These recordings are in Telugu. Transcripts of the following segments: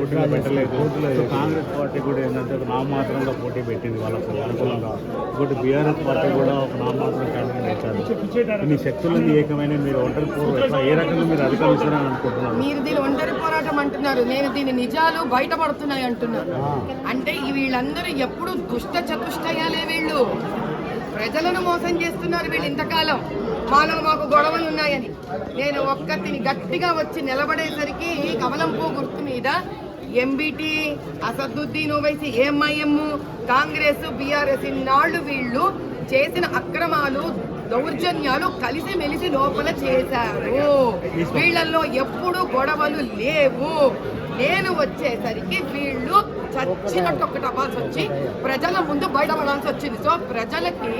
పోటీలో పెట్టలేదు. సో కాంగ్రెస్ పార్టీ కూడా ఏంటంటే ఒక నామమాత్రంగా పోటీ పెట్టింది వాళ్ళకు అనుకూలంగా. ఇంకోటి బీఆర్ఎస్ పార్టీ కూడా ఒక నామమాత్రం క్యాండిడేట్ ఇచ్చారు. ఇన్ని శక్తులన్నీ ఏకమైన మీరు ఒంటరి పోరాటం ఏ రకంగా మీరు అధిగమిస్తారని అనుకుంటున్నారు? మీరు దీని ఒంటరి పోరాటం అంటున్నారు, నేను దీని నిజాలు బయటపడుతున్నాయి అంటున్నాను. అంటే వీళ్ళందరూ ఎప్పుడు దుష్ట చతుష్టయాలే. వీళ్ళు ప్రజలను మోసం చేస్తున్నారు వీళ్ళు ఇంతకాలం. మాకు గొడవలు ఉన్నాయని నేను ఒక్కతిని గట్టిగా వచ్చి నిలబడేసరికి కమలం పువ్వు గుర్తు మీద MBT, Asaduddin Owaisi, AMIM, Congress, BRS ఇన్నాళ్ళు వీళ్ళు చేసిన అక్రమాలు దౌర్జన్యాలు కలిసి మెలిసి లోపల చేశారు. వీళ్ళల్లో ఎప్పుడు గొడవలు లేవు. నేను వచ్చేసరికి వీళ్ళు చచ్చినట్టు ఒక్కటి అవ్వాల్సి వచ్చి ప్రజల ముందు బయటపడాల్సి వచ్చింది. సో ప్రజలకి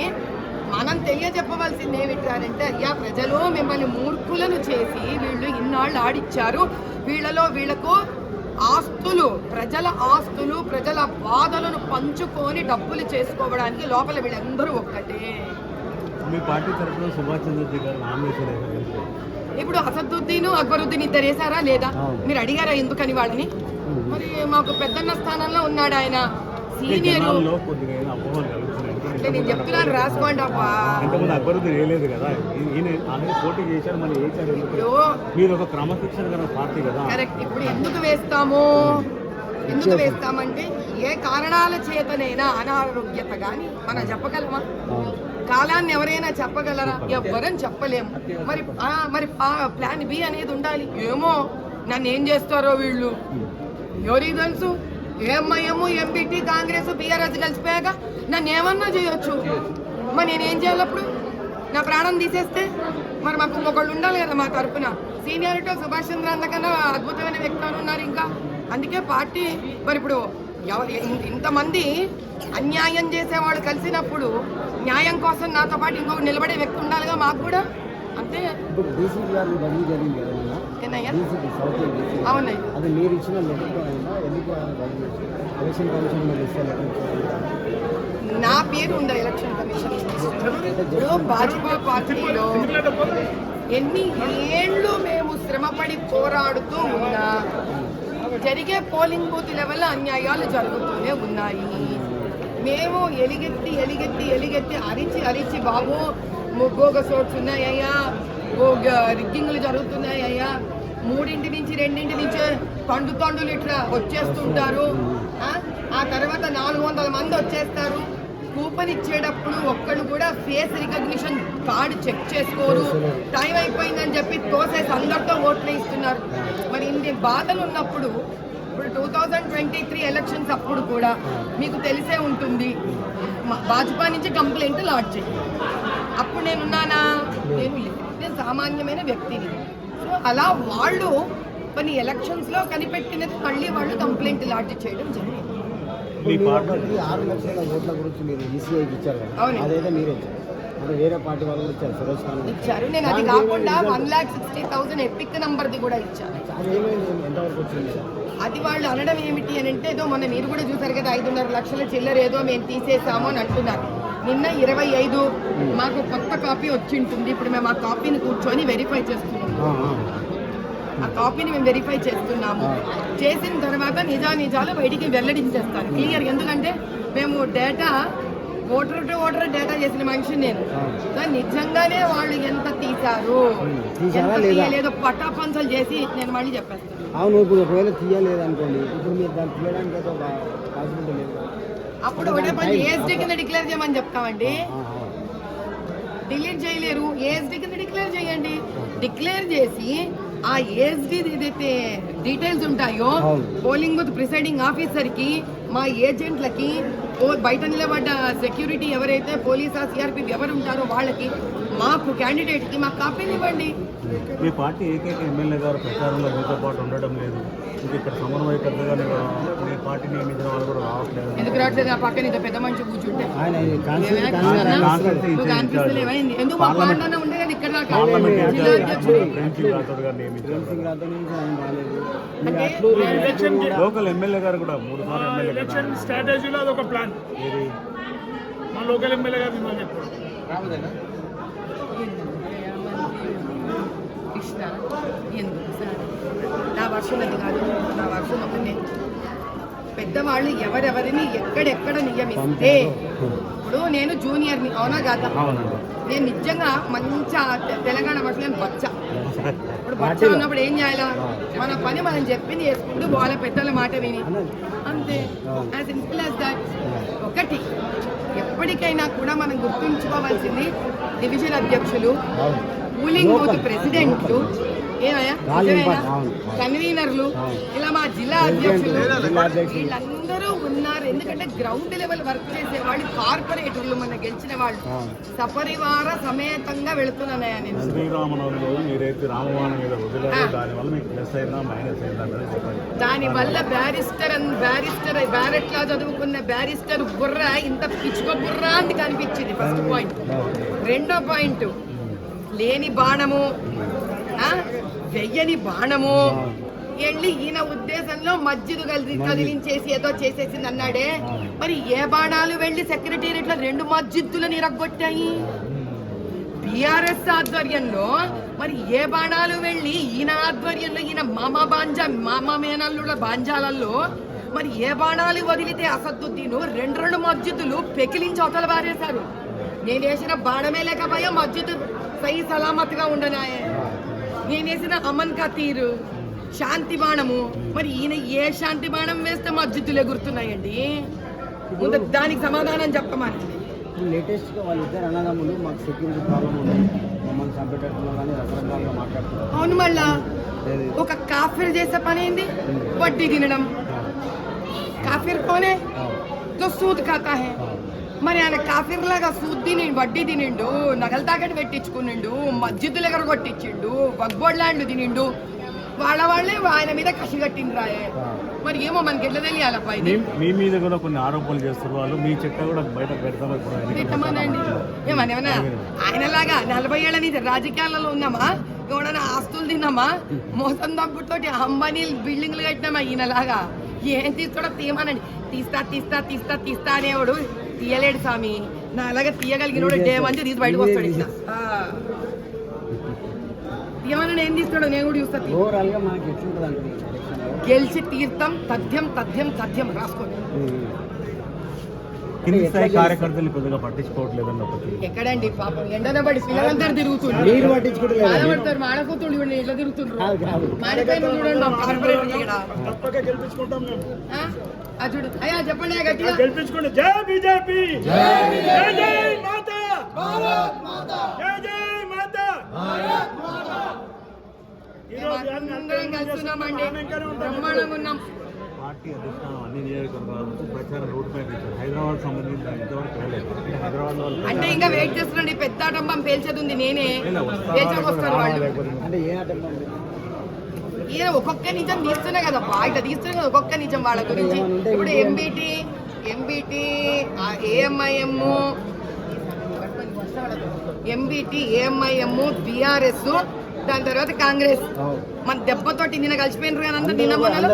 మనం తెలియజెప్పవలసింది ఏమిటారంటే, అయ్యా ప్రజలు మిమ్మల్ని మూర్ఖులను చేసి వీళ్ళు ఇన్నాళ్ళు ఆడిచ్చారు. వీళ్ళకు ఆస్తులు, ప్రజల ఆస్తులు, ప్రజల బాధలను పంచుకొని డబ్బులు చేసుకోవడానికి లోపల వీళ్ళందరూ ఒక్కటే. మీ పార్టీ తరఫున సుభాష్ చంద్రబోస్ గారు నామినేషన్ ఇప్పుడు అసదుద్దీన్, అక్బరుద్దీన్ ఇద్దరు వేసారా లేదా? మీరు అడిగారా ఎందుకని వాళ్ళని? మరి మాకు పెద్దన్న స్థానంలో ఉన్నాడు ఆయన, సీనియర్. నేను చెప్తున్నాను రాసుకోండి అబ్బా. వేయలేదు కదా, పోటీ చేశారు, మళ్ళీ వేసారు. మీరు ఒక క్రమశిక్షణ గల పార్టీ కదా. కరెక్ట్. ఇప్పుడు ఎందుకు వేస్తామంటే ఏ కారణాల చేతనైనా అనారోగ్యత కానీ మనం చెప్పగలమా? కాలాన్ని ఎవరైనా చెప్పగలరా? ఎవ్వరని చెప్పలేము. మరి ప్లాన్ బి అనేది ఉండాలి. ఏమో నన్ను ఏం చేస్తారో వీళ్ళు, ఎవరికి తెలుసు? ఏఎంఐఎం, ఎంపీటీ, కాంగ్రెస్, బీఆర్ఎస్ కలిసిపోయాక నన్ను ఏమన్నా చేయొచ్చు. మరి నేనేం చేయాలి అప్పుడు? నా ప్రాణం తీసేస్తే మరి మాకు ఇంకొకళ్ళు ఉండాలి కదా మా తరఫున. సీనియారిటీ సుభాష్ చంద్ర అంతకన్నా అద్భుతమైన వ్యక్తులు ఉన్నారు ఇంకా. అందుకే పార్టీ మరి ఇప్పుడు ఇంతమంది అన్యాయం చేసేవాళ్ళు కలిసినప్పుడు న్యాయం కోసం నాతో పాటు ఇంకొక నిలబడే వ్యక్తి ఉండాలిగా మాకు కూడా. అంతే. అవునండి. నా పేరు ఉందా ఎలక్షన్ కమిషన్? ఇప్పుడు భాజపా పార్టీలో ఎన్ని ఏళ్ళు మేము శ్రమపడి పోరాడుతూ ఉన్నా జరిగే పోలింగ్ బూత్ లెవెల్ అన్యాయాలు జరుగుతూనే ఉన్నాయి. మేము ఎలిగెత్తి అరిచి బాబు ముగ్గోగ సోట్స్ ఉన్నాయ్యా, రిగ్గింగ్లు జరుగుతున్నాయ్యా, 3 నుంచి 2 నుంచి తండులు ఇట్లా వచ్చేస్తుంటారు. ఆ తర్వాత 400 మంది వచ్చేస్తారు. కూపన్ ఇచ్చేటప్పుడు ఒక్కడు కూడా ఫేస్ రికగ్నిషన్ కార్డు చెక్ చేసుకోరు. టైం అయిపోయిందని చెప్పి తోసేసి అందరితో ఓట్లు ఇస్తున్నారు. మరి ఇన్ని బాధలు ఉన్నప్పుడు ఇప్పుడు 2023 ఎలక్షన్స్ అప్పుడు కూడా మీకు తెలిసే ఉంటుంది, భాజపా నుంచి కంప్లైంట్ లాడ్జ్ చేయాలి. అప్పుడు నేనున్నానా? నేను సామాన్యమైన వ్యక్తిని. సో అలా వాళ్ళు కొన్ని ఎలక్షన్స్లో కనిపెట్టినది మళ్ళీ వాళ్ళు కంప్లైంట్ లాడ్జ్ చేయడం జరిగింది. 6 లక్షల ఓట్ల గురించి మీరు ఈసీఐకి ఇచ్చారు కదా, అదైతే మీరే అంటే వేరే పార్టీ వాళ్ళు కూడా ఇచ్చారు, ఫిరోజ్ ఖాన్ ఇచ్చారు. నేను అది కాకుండా 1,60,000 ఎపిక్ నంబర్ది కూడా ఇచ్చాను. ఎంతవరకు వచ్చింది? అది వాళ్ళు అనడం ఏమిటి అని అంటే, ఏదో మొన్న మీరు కూడా చూసారు కదా, 5.5 లక్షల చిల్లర ఏదో మేము తీసేసాము అని అంటున్నారు. నిన్న 25 మాకు కొత్త కాపీ వచ్చింటుంది. ఇప్పుడు మేము ఆ కాపీని కూర్చొని వెరిఫై చేస్తున్నాము. ఆ కాపీని మేము వెరిఫై చేస్తున్నాము. చేసిన తర్వాత నిజాలు బయటికి వెల్లడించేస్తాను క్లియర్. ఎందుకంటే మేము data voter to voter data చేసిన మనిషిని నేను. నిజంగానే వాళ్ళు ఎంత తీశారు ఎంత తీయలేదో పటాపంచలు చేసి నేను మళ్ళీ చెప్పేస్తాను. అవును, ఇప్పుడు ఒకవేళ తీయలేదు అనుకోండి, ఇప్పుడు మీరు దాన్ని తీయడానికి అయితే పాసిబిలిటీ లేదు. అప్పుడు ఒకటే పని ఏఎస్డీ కింద డిక్లేర్ చేయమని చెప్తామండి. డిలీట్ చేయలేరు. ఏఎస్డీ కింద డిక్లేర్ చేయండి. డిక్లేర్ చేసి ఆ ఏఎస్డీ ఏదైతే డీటెయిల్స్ ఉంటాయో పోలింగ్ బూత్ ప్రిసైడింగ్ ఆఫీసర్కి, మా ఏజెంట్లకి, బయట నిలబడ్డ సెక్యూరిటీ ఎవరైతే పోలీసా సిఆర్పీ ఎవరు ఉంటారో వాళ్ళకి, మాకు క్యాండిడేట్కి మాకు కాపీలు ఇవ్వండి. మీ పార్టీ ఏకైక ఎమ్మెల్యే గారు ప్రచారంలో మీతో పాటు ఉండడం లేదు. ఇంక ఇక్కడ సమన్వయకర్తగా మీ పార్టీ నియమించిన వాళ్ళు కూడా రావట్లేదు. ఎందుకు రావట్లేదు? నా పక్కన ఇంత పెద్ద మనిషి కూర్చుంటే ఎందుకు మా పాలన ఉండే కదా ఇక్కడ లోకల్ ఎమ్మెల్యే గారు కూడా 3 సార్లు ఎమ్మెల్యే స్ట్రాటజీలో అదొక ప్లాన్. మా లోకల్ ఎమ్మెల్యే గారు మిమ్మల్ని చెప్పారు కృష్ణ ఎందుకు సార్? నా వర్షం అది కాదు, నా వర్షం ఒకటే. పెద్దవాళ్ళు ఎవరెవరిని ఎక్కడెక్కడ నియమిస్తే ఇప్పుడు నేను జూనియర్ని అవునా కాదా? అవునండి. నేను నిజంగా మంచి తెలంగాణ భాషలో నేను బచ్చ. ఇప్పుడు బచ్చ ఉన్నప్పుడు ఏం చేయాలా? మన పని మనం చెప్పింది చేసుకుంటూ వాళ్ళ పెద్దల మాట విని అంతే. As simple as that. ఒకటి ఎప్పటికైనా కూడా మనం గుర్తుంచుకోవాల్సింది డివిజన్ అధ్యక్షులు, పూలింగ్ బూత్ ప్రెసిడెంట్లు, ఏమయ్యా కన్వీనర్లు, ఇలా మా జిల్లా అధ్యక్షులు వీళ్ళందరూ ఉన్నారు. ఎందుకంటే గ్రౌండ్ లెవెల్ వర్క్ చేసే వాళ్ళు కార్పొరేటర్లు మన గెలిచిన వాళ్ళు సపరివార సమేతంగా వెళుతున్నానయ్యా నేను. శ్రీరామనవమిలో మీరైతే రామవాణి మీద వదిలేదు, దానివల్ల మీకు ప్లస్ అయిందా మైనస్ అయిందా చెప్పండి. దానివల్ల బ్యారెట్ లా చదువుకున్న బ్యారిస్టర్ బుర్ర ఇంత పిచ్చుక బుర్ర అని కనిపించింది. First point. రెండో పాయింట్, లేని బాణము వెయ్యని బాణము వెళ్ళి ఈయన ఉద్దేశంలో మస్జిద్ కదిలించేసి ఏదో చేసేసింది అన్నాడే. మరి ఏ బాణాలు వెళ్ళి సెక్రటేరియట్ లో 2 మస్జిద్దులను ఇరగొట్టాయి బీఆర్ఎస్ ఆధ్వర్యంలో? మరి ఏ బాణాలు వెళ్ళి ఈయన ఆధ్వర్యంలో ఈయన మామ మేనల్లుల బాంజాలలో మరి ఏ బాణాలు వదిలితే అసదుద్దీన్ 2 మస్జిద్దులు పెకిలించి అవతల బారేశారు. నేను వేసిన బాణమే లేకపోయా మస్జిద్ సై సలామత్గా ఉండనాయే. నేనేసిన అమన్ ఖతీర్ శాంతి బాణము, మరి ఈయన ఏ శాంతి బాణం వేస్తే మస్జిద్దులు ఎగురుతున్నాయండి? ముందు దానికి సమాధానం చెప్పమని. లేటెస్ట్గా వాళ్ళిద్దరు అన్నదమ్ములు మాకు సెక్యూరిటీ ప్రాబ్లం ఉంది, మమ్మల్ని చంపేటట్టున్నాం కానీ రకరకాలుగా మాట్లాడుతున్నారు. అవును, మళ్ళా ఒక కాఫిర్ చేసే పని ఏంది? వడ్డీ తినడం. కాఫిర్ కోనే తో సూద్ ఖాతా హై. మరి ఆయన కాఫిర్ లాగా సూద్ తినిండు, వడ్డీ తినిండు, నగలు తాకట్టు పెట్టించుకునిండు, మస్జిద్దులు ఎగర కొట్టించిండు, వగ్బోడ్ ల్యాండ్లు తినిండు. వాళ్ళే ఆయన మీద కసి కట్టిండ్రాయే. మరి ఏమో మనకి ఎట్లా తెలియాలప్ప? మీ మీద కూడా కొన్ని ఆరోపణలు చేస్తారు వాళ్ళు, మీ చెట్ట కూడా బయట పెట్టమనండి. ఏమన్నా ఆయనలాగా 40 ఏళ్ళ నుంచి రాజకీయాలలో ఉన్నామా? ఎవడన్నా ఆస్తులు తిన్నామా? మోసం దబ్బుతోటి అంబానీ బిల్డింగ్లు కట్టినామా? ఈయనలాగా ఏం తీస్తాడో తీయమనండి. తీస్తా అనేవాడు తీయలేడు స్వామి. నా అలాగే తీయగలిగినోడు డే మంచి తీసి బయటకు వస్తాడు. ఇట్లా తీయమని ఏం తీస్తాడో నేను కూడా చూస్తా. గెలిచి తీర్థం తథ్యం రాసుకోండి. కార్యకర్తలు కొద్దిగా పట్టించుకోవట్లేదండి. ఎక్కడండి పాపం ఎండనబడి పిల్లలందరూ తిరుగుతున్నారు, బాధపడతారు. మాడకూతుడు ఎట్లా తిరుగుతుండ్రు? మాడిపోయిన చూడండి. చూడు అయ్యా చెప్పండి గట్టిగా గెలిపించుకోండి. జై బీజేపీ, జై జై మాతా, జై జై మాతా. అందరం కలుస్తున్నామండి, బ్రహ్మాండంగా ఉన్నాం. పార్టీ అధిష్టానం అన్ని నియోజకవర్గాలకు ప్రచారం రూట్ మ్యాప్ ఇచ్చారు. హైదరాబాద్ సంబంధించి ఇంతవరకు వెళ్ళలేదు. హైదరాబాద్ వాళ్ళు అంటే ఇంకా వెయిట్ చేస్తున్నాండి. పెద్ద ఆటంబం పేల్చేది ఉంది, నేనే పేల్చకొస్తాను. వాళ్ళు ఈయన ఒక్కొక్క నిజం తీస్తున్నా కదా, ఇట్లా తీస్తున్నా కదా ఒక్కొక్క నిజం వాళ్ళ గురించి. ఇప్పుడు ఎంబీటీ ఏఎంఐఎం బీఆర్ఎస్, దాని తర్వాత కాంగ్రెస్ మన దెబ్బతోటి నిన్న కలిసిపోయినారు కానీ అందరూ నిన్న మొన్నలు.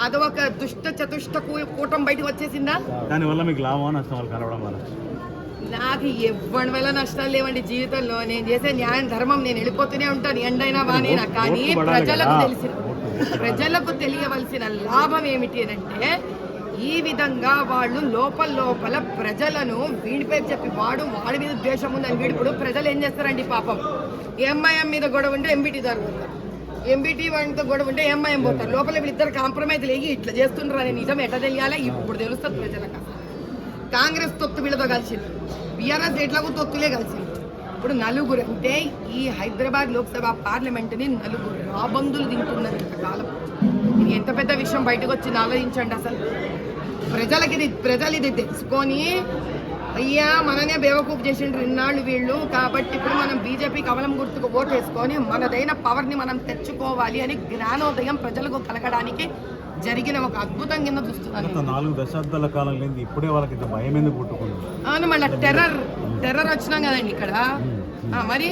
అదొక చతుష్ట కూటం బయటకు వచ్చేసిందా? దానివల్ల మీకు లాభం నష్టం కలవడం వల్ల నాకు ఎవ్వడి వల్ల నష్టాలు లేవండి జీవితంలో. నేను చేసే న్యాయం ధర్మం నేను వెళ్ళిపోతూనే ఉంటాను, ఎండైనా వానైనా. కానీ ప్రజలకు తెలియవలసిన లాభం ఏమిటి అంటే, ఈ విధంగా వాళ్ళు లోపల ప్రజలను వీడి పేరు చెప్పి వాడి మీద ద్వేషం ఉందని వీడిప్పుడు ప్రజలు ఏం చేస్తారండి పాపం? ఎంఐఎం మీద గొడవ ఉంటే ఎంబీటీ జరుగుతారు, ఎంబీటీ వాడితో గొడవ ఉంటే ఎంఐఎం పోతారు. లోపల వీళ్ళిద్దరు కాంప్రమైజ్ లేగి ఇట్లా చేస్తుండ్రు అనే నిజం ఎట్లా తెలియాలా? ఇప్పుడు తెలుస్తుంది ప్రజలకు. కాంగ్రెస్ తొత్తు వీళ్ళతో కలిసింది, బీఆర్ఎస్ ఎట్లాగో తొత్తులే కలిసింది. ఇప్పుడు నలుగురు అంటే ఈ హైదరాబాద్ లోక్సభ పార్లమెంటుని నలుగురు రాబందులు తింటున్నారు ఇంతకాలం. ఇది ఎంత పెద్ద విషయం బయటకు వచ్చింది ఆలోచించండి. అసలు ప్రజలు ఇది తెలుసుకొని అయ్యా మననే బేవకూపు చేసిండ్రు ఇన్నాళ్ళు వీళ్ళు, కాబట్టి ఇప్పుడు మనం బీజేపీ కమలం గుర్తుకు ఓటు వేసుకొని మనదైన పవర్ని మనం తెచ్చుకోవాలి అని జ్ఞానోదయం ప్రజలకు కలగడానికి జరిగిన ఒక అద్భుతం కింద చూస్తున్నాను. 4 దశాబ్దాల కాలం లేదు, ఇప్పుడే వాళ్ళకి భయం ఎందుకు పుట్టుకుంది? అవును, మళ్ళీ టెర్రర్ వచ్చినాం కదండి ఇక్కడ. మరి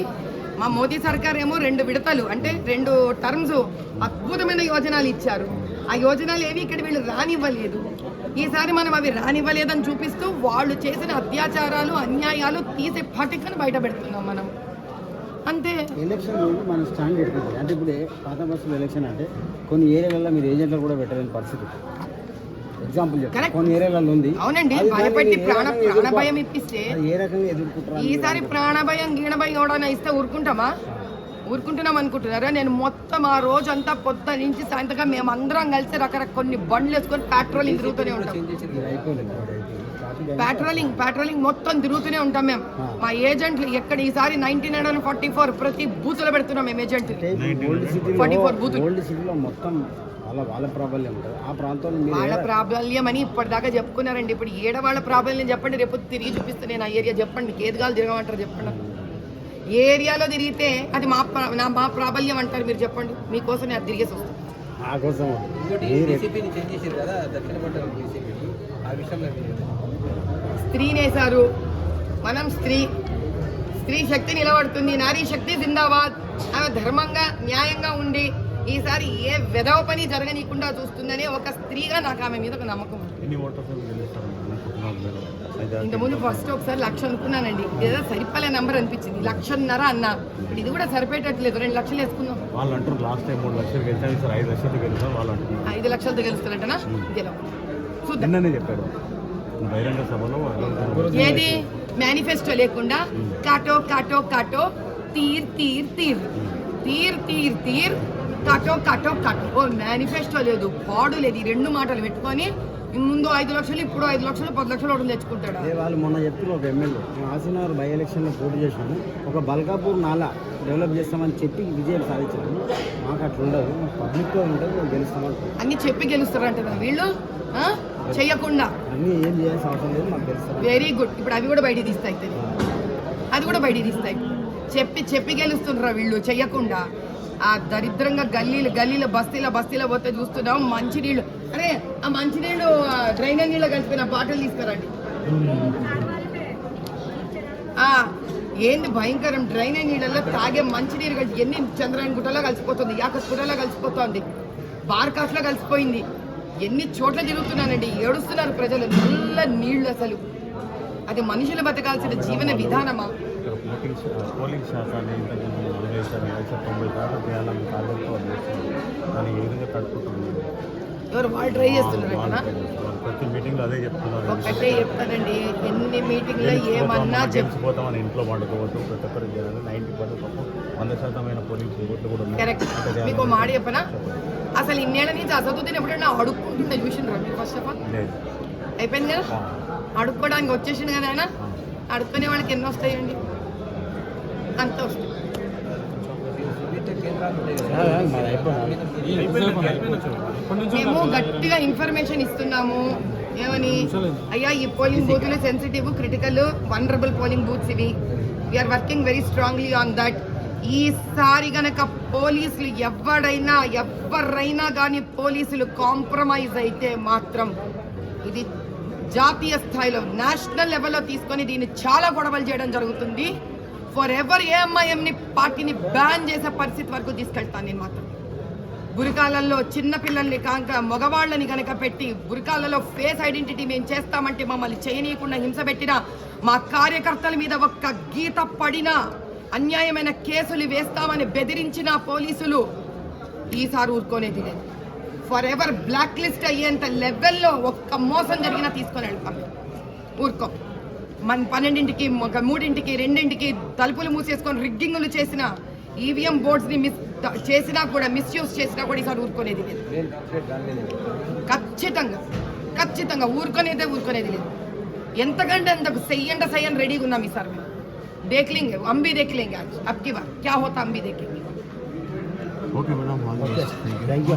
మా మోదీ సర్కార్ ఏమో 2 విడతలు అంటే 2 టర్మ్స్ అద్భుతమైన యోజనాలు ఇచ్చారు. ఆ యోజనాలు ఏవి ఇక్కడ వీళ్ళు రానివ్వలేదు. ఈసారి మనం అవి రానివ్వలేదని చూపిస్తూ వాళ్ళు చేసిన అత్యాచారాలు అన్యాయాలు తీసే పటికను బయట పెడుతున్నాం మనం, అంతే. ఎలక్షన్ మన స్టాండ్ పెట్టుకుంటుంది అంటే ఇప్పుడు పాత బస్సులు ఎలక్షన్ అంటే కొన్ని ఏరియాలలో మీరు ఏజెంట్లు కూడా పెట్టలేని పరిస్థితి. ఎగ్జాంపుల్ చెప్తాను Correct. కొన్ని ఏరియాలలో ఉంది అవునండి, అది భయపెట్టి దాన్ని ఏ రకంగా ప్రాణభయం ఎదుర్కో- ఇప్పిస్తే అది ఏ రకంగా ఎదుర్కొంటారు ఈసారి ప్రాణభయం గీణభయం ఎవడన్నా ఇస్తే ఊరుకుంటున్నాం అనుకుంటున్నారా? నేను మొత్తం ఆ రోజంతా పొద్దు నుంచి సాయంత్రం మేము అందరం కలిసి రకరకాల కొన్ని బండ్లు వేసుకొని పెట్రోలింగ్ తిరుగుతూనే ఉంటాం. పెట్రోలింగ్ మొత్తం తిరుగుతూనే ఉంటాం మేము. మా ఏజెంట్లు ఎక్కడ ఈసారి 1944 ప్రతి బూతులో పెడుతున్నాం మేము ఏజెంట్. ఓల్డ్ 44 బూతులు. సిటీలో మొత్తం వాళ్ళ ప్రాబ్లం ఉంటుంది ఆ ప్రాంతంలో మీరు వాళ్ళ ప్రాబల్యం అని ఇప్పటిదాకా చెప్పుకున్నారండి. ఇప్పుడు ఏడ వాళ్ళ ప్రాబల్యం చెప్పండి, రేపు తిరిగి చూపిస్తే నేను ఆ ఏరియా చెప్పండి, కేదుగాలు తిరగమంటారు చెప్పండి. ఏ ఏరియాలో తిరిగితే అది మా ప్రాబల్యం అంటారు మీరు చెప్పండి, మీకోసం నేను అది తిరిగేసి వస్తాను. ఆ కోసం స్త్రీనేశారు, మనం స్త్రీ శక్తి నిలబడుతుంది, నారీ శక్తి జిందాబాద్. ఆమె ధర్మంగా న్యాయంగా ఉండి ఈసారి ఏ వెధవ పని జరగనీయకుండా చూస్తుందని ఒక స్త్రీగా నాకు ఆమె మీద ఒక నమ్మకం ఉంది. ఎన్ని ఓటర్స్ గెలుస్తారు ఇంతకుముందు ఫస్ట్ ఒకసారి 1,00,000 అనుకున్నానండి, ఏదో సరిపలే నెంబర్ అనిపించింది, 1,50,000 అన్నా. ఇప్పుడు ఇది కూడా సరిపోయేటట్లేదు, 2 లక్షలు వేసుకుందాం. వాళ్ళు అంటారు లాస్ట్ టైం 3 లక్షలు గెలిచారు, ఈసారి 5 లక్షలతో గెలిచారు వాళ్ళు అంటున్నారు. 5 లక్షలతో గెలుస్తారంటనా? గెలవ చూద్దాం. నిన్ననే చెప్పారు బహిరంగ సభలో. ఏది మేనిఫెస్టో లేకుండా కాటో కాటో కాటో తీర్ తీర్ తీర్ తీర్ తీర్ తీర్ కాటో కాటో కాటో. ఓ మేనిఫెస్టో లేదు, పాడు లేదు, ఈ 2 మాటలు పెట్టుకొని ముందు 5 లక్షలు, ఇప్పుడు 5 లక్షలు 10 లక్షలు ఒకటి తెచ్చుకుంటాడు. వాళ్ళు మొన్న చెప్తున్నారు ఒక ఎమ్మెల్యే, మేము ఆసినగర్ బై ఎలక్షన్లో పోటీ చేసినాము, ఒక బల్కాపూర్ నాలా డెవలప్ చేస్తామని చెప్పి విజయం సాధించాము. మాకు అట్లా ఉండదు, పబ్లిక్తో ఉంటుంది, మేము గెలుస్తామని అన్ని చెప్పి గెలుస్తారంట వీళ్ళు, చెయ్యకుండా. అన్నీ ఏం చేయాల్సిన అవసరం లేదు, మాకు తెలుస్తాం. Very good. ఇప్పుడు అవి కూడా బయటికి తీస్తాయి, అది కూడా బయటికి తీస్తాయి. చెప్పి గెలుస్తుండ్రా వీళ్ళు, చెయ్యకుండా. ఆ దరిద్రంగా గల్లీల బస్తీలో పోతే చూస్తున్నాం మంచినీళ్ళు. అరే ఆ మంచినీళ్ళు డ్రైనేజ్ నీళ్ళు కలిసిపోయిన బాటలు తీసుకురండి. ఏంది భయంకరం, డ్రైనేజ్ నీళ్ళల్లో తాగే మంచినీరు కలిసి ఎన్ని చంద్రాయణ గుట్టలో కలిసిపోతుంది, యాకస్ గుట్టలో కలిసిపోతుంది, బార్కాస్లో కలిసిపోయింది. ఎన్ని చోట్ల తిరుగుతున్నానండి, ఏడుస్తున్నారు ప్రజలు. నల్ల నీళ్లు అసలు అది మనుషులు బతకాల్సిన జీవన విధానమా? పోలింగ్ శాతాన్ని ఇంతకుముందు 90% చేయాలని టార్గెట్తో చేస్తున్నారు. దాన్ని ఏ విధంగా కట్టుకుంటున్నారు? ఎవరు వాళ్ళు ట్రై చేస్తున్నారు కదా. ప్రతి మీటింగ్లో అదే చెప్తున్నారు. ఒకటే చెప్తానండి, ఎన్ని మీటింగ్లో ఏమన్నా గెలిచిపోతామని ఇంట్లో పండుకోవద్దు, ప్రతి ఒక్కరికి చేయాలి. 90% 100% పోలింగ్ ఓట్లు కూడా ఉన్నాయి. కరెక్ట్. మీకు మాట చెప్పనా, అసలు ఇన్నేళ్ల నుంచి అసదుద్దీన్ ఎప్పుడైనా అడుక్కుంటుంటే చూసిండ్రా మీరు? ఫస్ట్ ఆఫ్ ఆల్ అయిపోయింది కదా, అడుక్కోవడానికి వచ్చేసింది కదా ఆయన. అడుక్కునే వాళ్ళకి ఎన్ని వస్తాయండి? అంత వస్తాయి. మేము గట్టిగా ఇన్ఫర్మేషన్ ఇస్తున్నాము. ఏమని? అయ్యా ఈ పోలింగ్ బూత్లు sensitive, critical, vulnerable polling booths ఇవి. We are working very strongly on that. ఈసారి గనక పోలీసులు ఎవరైనా కానీ పోలీసులు కాంప్రమైజ్ అయితే మాత్రం ఇది జాతీయ స్థాయిలో నేషనల్ లెవెల్లో తీసుకొని దీన్ని చాలా గొడవలు చేయడం జరుగుతుంది. ఫర్ ఎవర్ ఏఎంఐఎంని పార్టీని బ్యాన్ చేసే పరిస్థితి వరకు తీసుకెళ్తాను నేను మాత్రం. బురకాలలో చిన్నపిల్లల్ని కాక మగవాళ్ళని కనుక పెట్టి బురకాలలో ఫేస్ ఐడెంటిటీ మేము చేస్తామంటే మమ్మల్ని చేయనీయకుండా హింస పెట్టిన మా కార్యకర్తల మీద ఒక్క గీత పడినా, అన్యాయమైన కేసులు వేస్తామని బెదిరించిన పోలీసులు ఈసారి ఊరుకోనేది లేదు. ఫర్ ఎవర్ బ్లాక్ లిస్ట్ అయ్యేంత లెవెల్లో ఒక్క మోసం జరిగినా తీసుకొని వెళ్తాం, ఊరుకో. మన 12ంటికి 3ంటికి 2ంటికి తలుపులు మూసేసుకొని రిగ్గింగులు చేసిన ఈవీఎం బోర్డ్స్ని చేసినా కూడా, మిస్యూజ్ చేసినా కూడా ఈసారి ఊరుకునేది లేదు. ఖచ్చితంగా ఊరుకునేది లేదు. ఎంతకంటే అంతకు సయ్యని రెడీగా ఉన్నాం ఈసారి. देख लेंगे, हम भी देख लेंगे आज अब की बार क्या होता, हम भी देखेंगे. Okay madam, thank you.